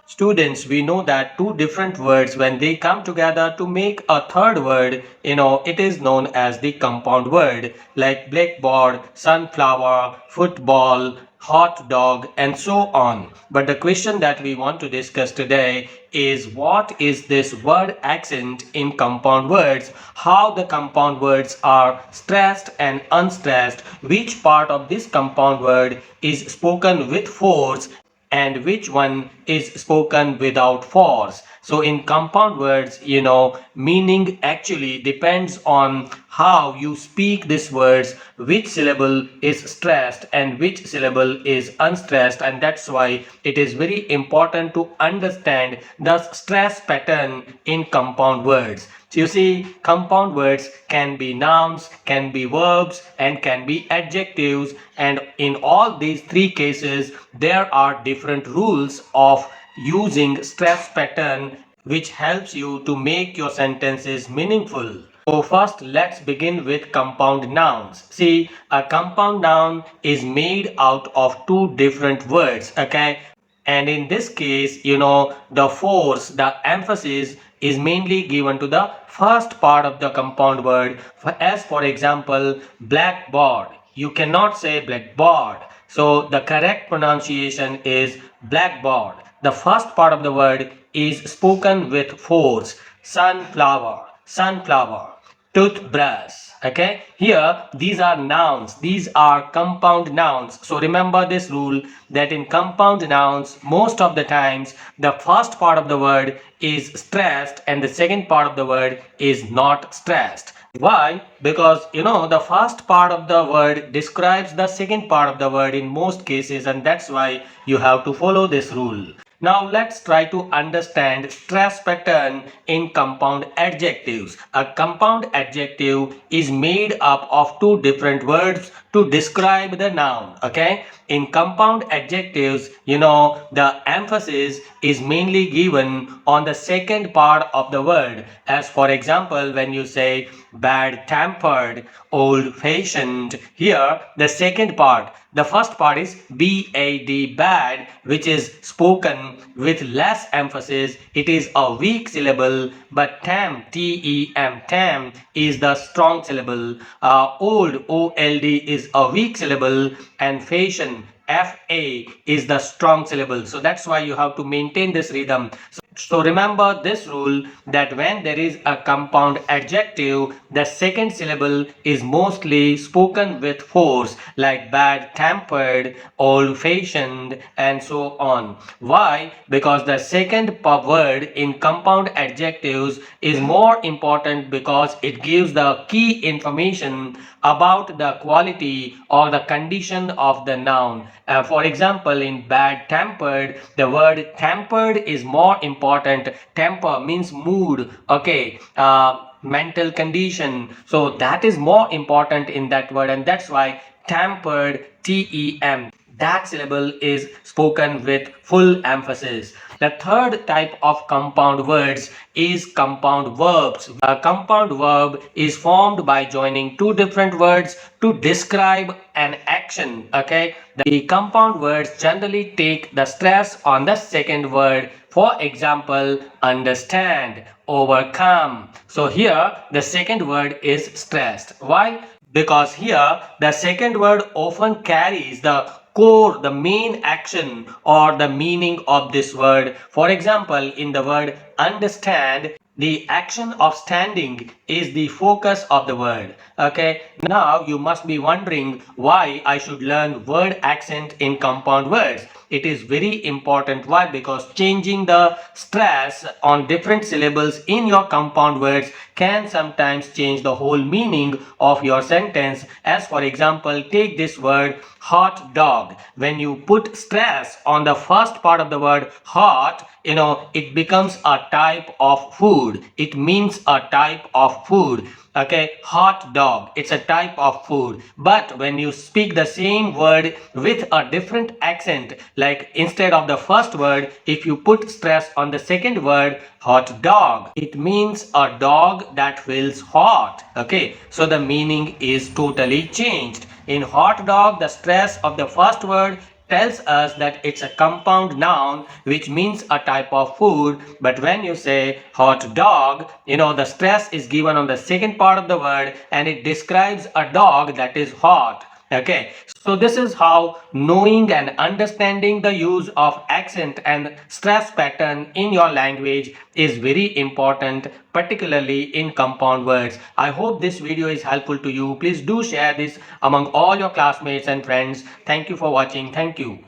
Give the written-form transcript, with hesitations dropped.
Students, we know that two different words, when they come together to make a third word, it is known as the compound word, like blackboard, sunflower, football, hot dog, and so on. But the question that we want to discuss today is, what is this word accent in compound words, how the compound words are stressed and unstressed, which part of this compound word is spoken with force, and which one is spoken without force. So in compound words, meaning actually depends on how you speak these words, which syllable is stressed and which syllable is unstressed, and that's why it is very important to understand the stress pattern in compound words. So you see, compound words can be nouns, can be verbs, and can be adjectives. And in all these three cases, there are different rules of using stress pattern, which helps you to make your sentences meaningful. So first, let's begin with compound nouns. See, a compound noun is made out of two different words, okay? And in this case, the force, the emphasis is mainly given to the first part of the compound word. As for example, blackboard. You cannot say blackboard. So the correct pronunciation is blackboard. The first part of the word is spoken with force. Sunflower, sunflower. Toothbrush. Okay, here these are nouns, these are compound nouns. So remember this rule, that in compound nouns most of the times the first part of the word is stressed and the second part of the word is not stressed. Why? Because the first part of the word describes the second part of the word in most cases, and that's why you have to follow this rule. Now let's try to understand stress pattern in compound adjectives. A compound adjective is made up of two different words to describe the noun. Okay, in compound adjectives, the emphasis is mainly given on the second part of the word. As for example, when you say bad tempered, old fashioned, here the second part, the first part is bad, bad, which is spoken with less emphasis. It is a weak syllable, but tem is the strong syllable. Old is a weak syllable, and fashion fa is the strong syllable. So that's why you have to maintain this rhythm. So remember this rule, that when there is a compound adjective, the second syllable is mostly spoken with force, like bad tempered, old fashioned, and so on. Why? Because the second word in compound adjectives is more important, because it gives the key information about the quality or the condition of the noun. For example, in bad tempered, the word tempered is more important. Temper means mood, okay, mental condition. So that is more important in that word, and that's why tempered, tem, that syllable is spoken with full emphasis. The third type of compound words is compound verbs. A compound verb is formed by joining two different words to describe an action. Okay, the compound words generally take the stress on the second word. For example, understand, overcome. So here the second word is stressed. Why? Because here the second word often carries the core, the main action or the meaning of this word. For example, in the word understand, the action of standing is the focus of the word. Okay, now you must be wondering why I should learn word accent in compound words. It is very important. Why? Because changing the stress on different syllables in your compound words can sometimes change the whole meaning of your sentence. As for example, take this word hot dog. When you put stress on the first part of the word hot, it becomes a type of food. It means a type of food. Okay, hot dog, it's a type of food. But when you speak the same word with a different accent, like instead of the first word, if you put stress on the second word, hot dog, it means a dog that feels hot. Okay, so the meaning is totally changed. In hot dog, the stress of the first word tells us that it's a compound noun which means a type of food. But when you say hot dog, the stress is given on the second part of the word and it describes a dog that is hot. Okay, so this is how knowing and understanding the use of accent and stress pattern in your language is very important, particularly in compound words. I hope this video is helpful to you. Please do share this among all your classmates and friends. Thank you for watching. Thank you.